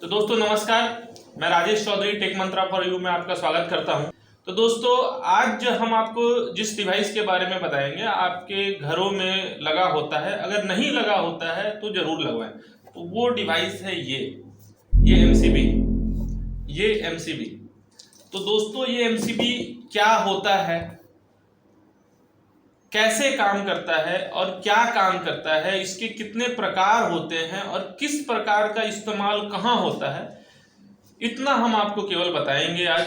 तो दोस्तों नमस्कार, मैं Rajesh Chaudhary Tech Mantra for you में आपका स्वागत करता हूं। तो दोस्तों आज हम आपको जिस डिवाइस के बारे में बताएंगे आपके घरों में लगा होता है, अगर नहीं लगा होता है तो जरूर लगवाएं। तो वो डिवाइस है ये एमसीबी। तो दोस्तों ये एमसीबी क्या होता है, कैसे काम करता है और क्या काम करता है, इसके कितने प्रकार होते हैं और किस प्रकार का इस्तेमाल कहाँ होता है, इतना हम आपको केवल बताएंगे आज।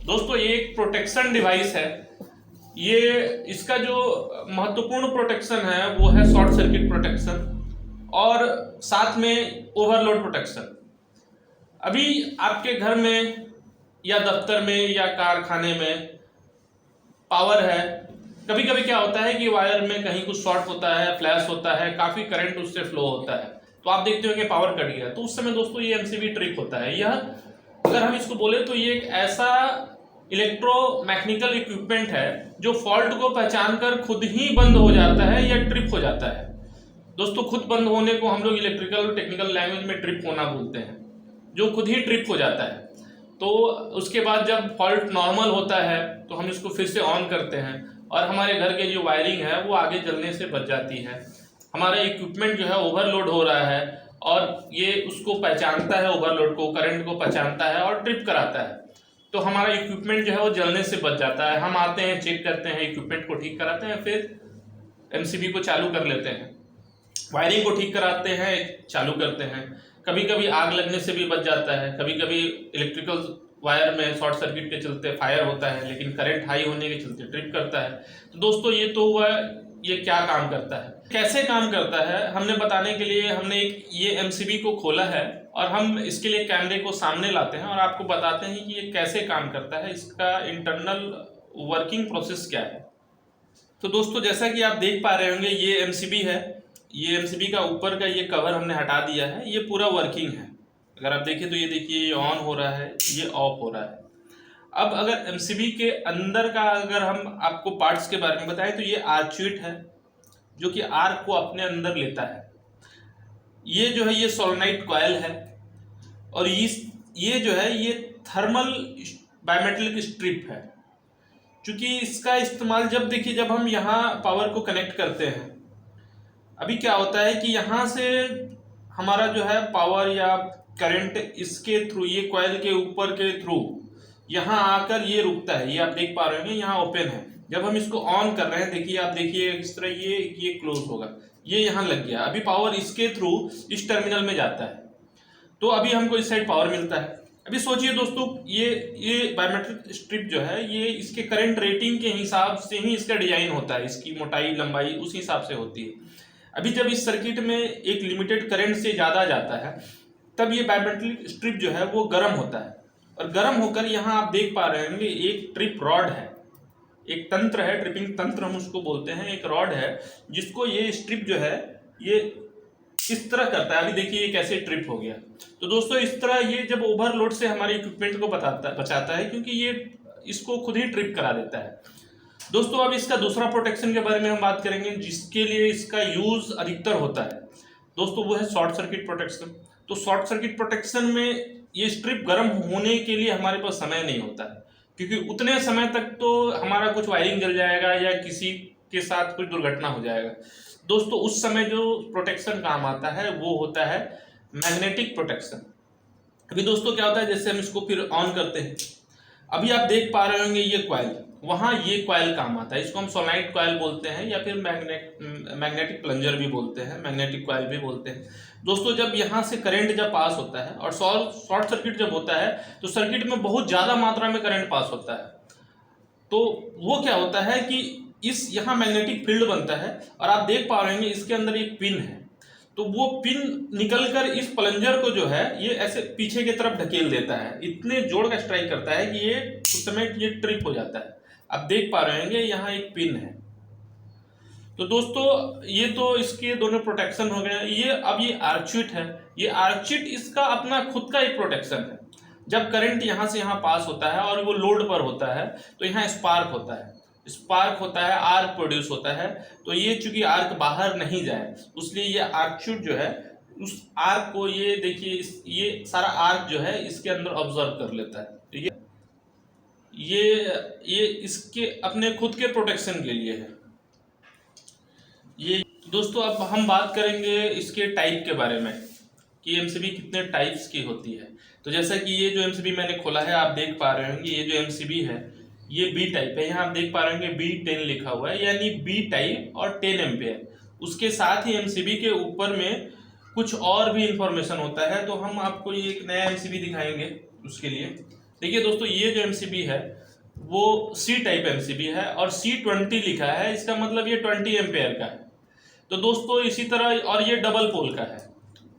दोस्तों ये एक प्रोटेक्शन डिवाइस है। ये इसका जो महत्वपूर्ण प्रोटेक्शन है वो है शॉर्ट सर्किट प्रोटेक्शन और साथ में ओवरलोड प्रोटेक्शन। अभी आपके घर में या दफ्तर में या कारखाने में पावर है, कभी कभी क्या होता है कि वायर में कहीं कुछ शॉर्ट होता है, फ्लैश होता है, काफी करंट उससे फ्लो होता है, तो आप देखते हो कि पावर कट गया। तो उस समय दोस्तों ये एमसीबी ट्रिप होता है। यह अगर हम इसको बोले तो ये एक ऐसा इलेक्ट्रोमैकेनिकल इक्विपमेंट है जो फॉल्ट को पहचान कर खुद ही बंद हो जाता है या ट्रिप हो जाता है। दोस्तों खुद बंद होने को हम लोग इलेक्ट्रिकल टेक्निकल लैंग्वेज में ट्रिप होना बोलते हैं, जो खुद ही ट्रिप हो जाता है। तो उसके बाद जब फॉल्ट नॉर्मल होता है तो हम इसको फिर से ऑन करते हैं और हमारे घर के जो वायरिंग है वो आगे जलने से बच जाती है। हमारा इक्विपमेंट जो है ओवरलोड हो रहा है और ये उसको पहचानता है, ओवरलोड को, करंट को पहचानता है और ट्रिप कराता है। तो हमारा इक्विपमेंट जो है वो जलने से बच जाता है। हम आते हैं, चेक करते हैं, इक्विपमेंट को ठीक कराते हैं, फिर एमसीबी को चालू कर लेते हैं, वायरिंग को ठीक कराते हैं, चालू करते हैं। कभी कभी आग लगने से भी बच जाता है, कभी कभी इलेक्ट्रिकल वायर में शॉर्ट सर्किट के चलते फायर होता है, लेकिन करंट हाई होने के चलते ट्रिप करता है। तो दोस्तों ये तो हुआ ये क्या काम करता है, कैसे काम करता है, हमने बताने के लिए हमने ये एमसीबी को खोला है और हम इसके लिए कैमरे को सामने लाते हैं और आपको बताते हैं कि ये कैसे काम करता है, इसका इंटरनल वर्किंग प्रोसेस क्या है। तो दोस्तों जैसा कि आप देख पा रहे होंगे ये एमसीबी है। ये एमसीबी का ऊपर का ये कवर हमने हटा दिया है, ये पूरा वर्किंग है। अगर आप देखें तो ये देखिए ये ऑन हो रहा है, ये ऑफ हो रहा है। अब अगर एमसीबी के अंदर का अगर हम आपको पार्ट्स के बारे में बताएं तो ये आर्चुइट है जो कि आर्क को अपने अंदर लेता है। ये जो है ये सोलेनोइड कॉइल है और ये जो है ये थर्मल बायोमेटलिक स्ट्रिप है। क्योंकि इसका इस्तेमाल जब हम यहाँ पावर को कनेक्ट करते हैं, अभी क्या होता है कि यहाँ से हमारा जो है पावर या करंट इसके थ्रू, ये कॉइल के ऊपर के थ्रू यहाँ आकर ये रुकता है। ये आप देख पा रहे होंगे यहाँ ओपन है। जब हम इसको ऑन कर रहे हैं, देखिए आप देखिए इस तरह ये क्लोज होगा, ये यहाँ लग गया। अभी पावर इसके थ्रू इस टर्मिनल में जाता है, तो अभी हमको इस साइड पावर मिलता है। अभी सोचिए दोस्तों ये बायोमेट्रिक स्ट्रिप जो है ये इसके करंट रेटिंग के हिसाब से ही इसका डिजाइन होता है, इसकी मोटाई लंबाई उस हिसाब से होती है। अभी जब इस सर्किट में एक लिमिटेड करंट से ज़्यादा जाता है तब ये बायोमेट्रिक स्ट्रिप जो है वो गर्म होता है और गर्म होकर यहाँ आप देख पा रहे होंगे एक ट्रिप रॉड है, एक तंत्र है, ट्रिपिंग तंत्र हम उसको बोलते हैं। एक रॉड है जिसको ये स्ट्रिप जो है ये इस तरह करता है। अभी देखिए ये कैसे ट्रिप हो गया। तो दोस्तों इस तरह ये जब ओवरलोड से हमारे इक्विपमेंट को बचाता है, क्योंकि ये इसको खुद ही ट्रिप करा देता है। दोस्तों अब इसका दूसरा प्रोटेक्शन के बारे में हम बात करेंगे जिसके लिए इसका यूज अधिकतर होता है दोस्तों, वो है शॉर्ट सर्किट प्रोटेक्शन। तो शॉर्ट सर्किट प्रोटेक्शन में ये स्ट्रिप गर्म होने के लिए हमारे पास समय नहीं होता है, क्योंकि उतने समय तक तो हमारा कुछ वायरिंग जल जाएगा या किसी के साथ कुछ दुर्घटना हो जाएगा। दोस्तों उस समय जो प्रोटेक्शन काम आता है वो होता है मैग्नेटिक प्रोटेक्शन। अभी दोस्तों क्या होता है, जैसे हम इसको फिर ऑन करते हैं, अभी आप देख पा रहे होंगे ये कॉइल, वहाँ ये कॉइल काम आता है। इसको हम सोलेनोइड कॉइल बोलते हैं या फिर मैग्नेटिक प्लंजर भी बोलते हैं, मैग्नेटिक कॉइल भी बोलते हैं। दोस्तों जब यहाँ से करंट जब पास होता है और शॉर्ट सर्किट जब होता है तो सर्किट में बहुत ज़्यादा मात्रा में करंट पास होता है, तो वो क्या होता है कि इस यहाँ मैग्नेटिक फील्ड बनता है और आप देख पा रहे हैं इसके अंदर एक पिन है। तो वो पिन निकलकर इस प्लंजर को जो है ये ऐसे पीछे की तरफ ढकेल देता है, इतने जोर का स्ट्राइक करता है कि ये उस समय ये ट्रिप हो जाता है। आप देख पा रहे होंगे यहाँ एक पिन है। तो दोस्तों ये तो इसके दोनों प्रोटेक्शन हो गए। ये आर्चुइट है, ये आर्चुइट इसका अपना खुद का एक प्रोटेक्शन है। जब करंट यहाँ से यहाँ पास होता है और वो लोड पर होता है तो यहाँ स्पार्क होता है स्पार्क होता है, आर्क प्रोड्यूस होता है। तो ये चूंकि आर्क बाहर नहीं जाए, इसलिए ये आर्क शूट जो है उस आर्क को, ये देखिए ये सारा आर्क जो है इसके अंदर ऑब्जर्व कर लेता है। तो ये इसके अपने खुद के प्रोटेक्शन के लिए है ये। दोस्तों अब हम बात करेंगे इसके टाइप के बारे में कि एमसीबी कितने टाइप्स की होती है। तो जैसा कि ये जो एमसीबी मैंने खोला है, आप देख पा रहे होंगे ये जो एमसीबी है ये बी टाइप है। यहाँ आप देख पा रहे होंगे B10 लिखा हुआ है, यानी बी टाइप और 10 एम्पेयर। उसके साथ ही एमसीबी के ऊपर में कुछ और भी इंफॉर्मेशन होता है। तो हम आपको ये एक नया एमसीबी दिखाएंगे उसके लिए। देखिए दोस्तों, ये जो एमसीबी है वो सी टाइप एमसीबी है और C20 लिखा है, इसका मतलब ये 20 एम्पेयर का है। तो दोस्तों इसी तरह, और ये डबल पोल का है,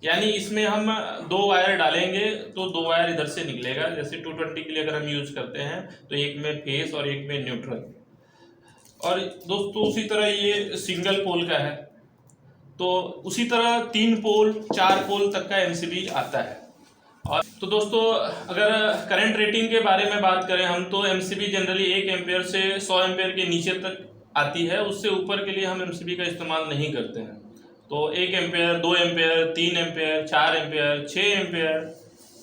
यानी इसमें हम 2 वायर डालेंगे तो 2 वायर इधर से निकलेगा। जैसे 220 के लिए अगर हम यूज करते हैं तो एक में फेस और एक में न्यूट्रल। और दोस्तों उसी तरह ये सिंगल पोल का है। तो उसी तरह 3 पोल 4 पोल तक का एमसीबी आता है। और तो दोस्तों अगर करंट रेटिंग के बारे में बात करें हम, तो एमसीबी जनरली 1 एम्पेयर से 100 एम्पेयर के नीचे तक आती है। उससे ऊपर के लिए हम एमसीबी का इस्तेमाल नहीं करते हैं। तो 1 ampere, 2 ampere, 3 ampere, 4 ampere, 6 ampere,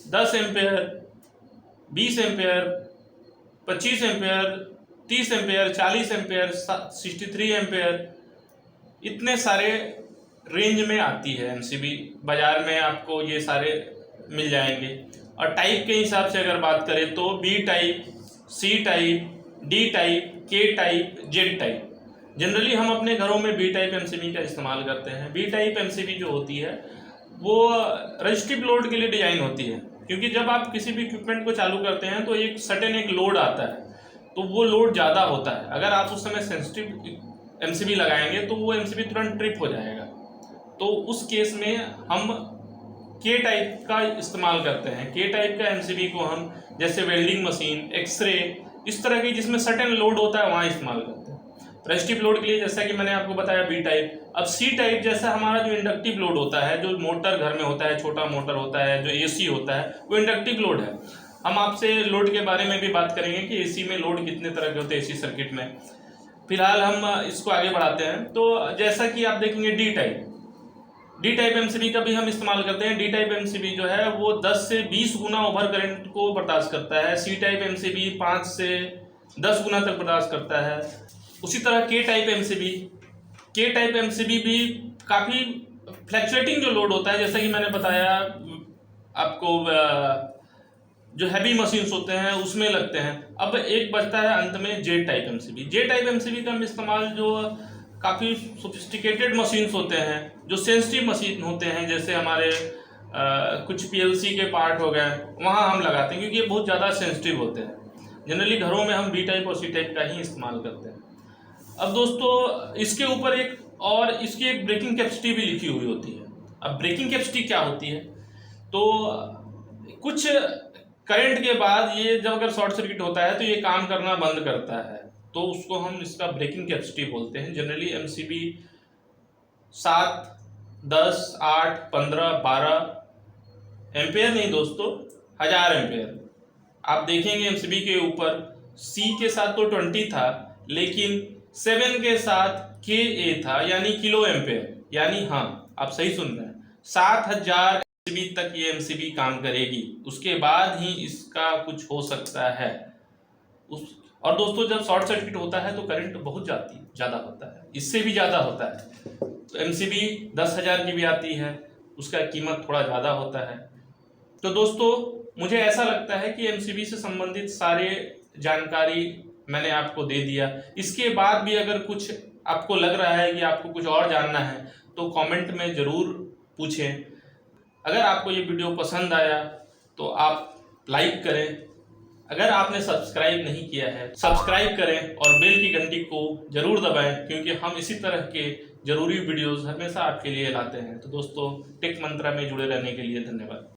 10 ampere, 20 ampere, 25 ampere, 30 ampere, 40 ampere, 63 ampere, इतने सारे रेंज में आती है एमसीबी। बाजार में आपको ये सारे मिल जाएंगे। और टाइप के हिसाब से अगर बात करें तो B type, C type, D type, K type, Z type. Generally हम अपने घरों में बी टाइप एमसीबी का इस्तेमाल करते हैं। बी टाइप एमसीबी जो होती है वो रजिस्टिव लोड के लिए डिजाइन होती है, क्योंकि जब आप किसी भी इक्विपमेंट को चालू करते हैं तो एक सर्टेन एक लोड आता है, तो वो लोड ज़्यादा होता है। अगर आप उस समय सेंसिटिव एमसीबी लगाएंगे तो वो एमसीबी तुरंत ट्रिप हो जाएगा। तो उस केस में हम के टाइप का इस्तेमाल करते हैं। के टाइप का एमसीबी को हम जैसे वेल्डिंग मशीन, एक्सरे, इस तरह की जिसमें सर्टेन लोड होता है वहाँ इस्तेमाल करते हैं। रेस्टिव लोड के लिए जैसा कि मैंने आपको बताया बी टाइप। अब सी टाइप जैसा हमारा जो इंडक्टिव लोड होता है, जो मोटर घर में होता है, छोटा मोटर होता है, जो एसी होता है, वो इंडक्टिव लोड है। हम आपसे लोड के बारे में भी बात करेंगे कि एसी में लोड कितने तरह के होते हैं एसी सर्किट में। फिलहाल हम इसको आगे बढ़ाते हैं। तो जैसा कि आप देखेंगे डी टाइप एमसीबी का भी हम इस्तेमाल करते हैं। डी टाइप एमसीबी जो है वो 10 से 20 गुना ओवर करंट को बर्दाश्त करता है। सी टाइप एमसीबी 5 से 10 गुना तक बर्दाश्त करता है। उसी तरह के टाइप एमसीबी भी काफ़ी फ्लैक्चुएटिंग जो लोड होता है, जैसा कि मैंने बताया आपको, जो हैवी मशीन्स होते हैं उसमें लगते हैं। अब एक बचता है अंत में जे टाइप एमसीबी। जे टाइप एमसीबी का हम इस्तेमाल जो काफ़ी सोफिस्टिकेटेड मशीन्स होते हैं, जो सेंसिटिव मशीन होते हैं, जैसे हमारे कुछ पीएलसी के पार्ट हो गए, वहाँ हम लगाते हैं, क्योंकि ये बहुत ज़्यादा सेंसिटिव होते हैं। जनरली घरों में हम बी टाइप और सी टाइप का ही इस्तेमाल करते हैं। अब दोस्तों इसके ऊपर इसकी एक ब्रेकिंग कैपेसिटी भी लिखी हुई होती है। अब ब्रेकिंग कैपेसिटी क्या होती है, तो कुछ करंट के बाद ये जब अगर शॉर्ट सर्किट होता है तो ये काम करना बंद करता है, तो उसको हम इसका ब्रेकिंग कैपेसिटी बोलते हैं। जनरली एमसीबी 7, 10, 8, 15, 12 एम्पेयर नहीं दोस्तों, 1000 एम्पेयर। आप देखेंगे एमसीबी के ऊपर सी के साथ तो 20 था, लेकिन 7 के साथ KA था, यानी किलो एम्पेयर। यानी हाँ, आप सही सुन रहे हैं, 7000 एमसीबी तक ये एमसीबी काम करेगी। उसके बाद ही इसका कुछ हो सकता है। और दोस्तों जब शॉर्ट सर्किट होता है तो करंट बहुत ज़्यादा होता है, इससे भी ज़्यादा होता है। तो एमसीबी 10,000 की भी आती है, उसका कीमत थोड़ा ज़्यादा होता है। तो दोस्तों मुझे ऐसा लगता है कि एमसीबी से संबंधित सारे जानकारी मैंने आपको दे दिया। इसके बाद भी अगर कुछ आपको लग रहा है कि आपको कुछ और जानना है तो कमेंट में ज़रूर पूछें। अगर आपको ये वीडियो पसंद आया तो आप लाइक करें। अगर आपने सब्सक्राइब नहीं किया है, सब्सक्राइब करें और बेल की घंटी को ज़रूर दबाएं, क्योंकि हम इसी तरह के ज़रूरी वीडियोज़ हमेशा आपके लिए लाते हैं। तो दोस्तों टेक मंत्रा में जुड़े रहने के लिए धन्यवाद।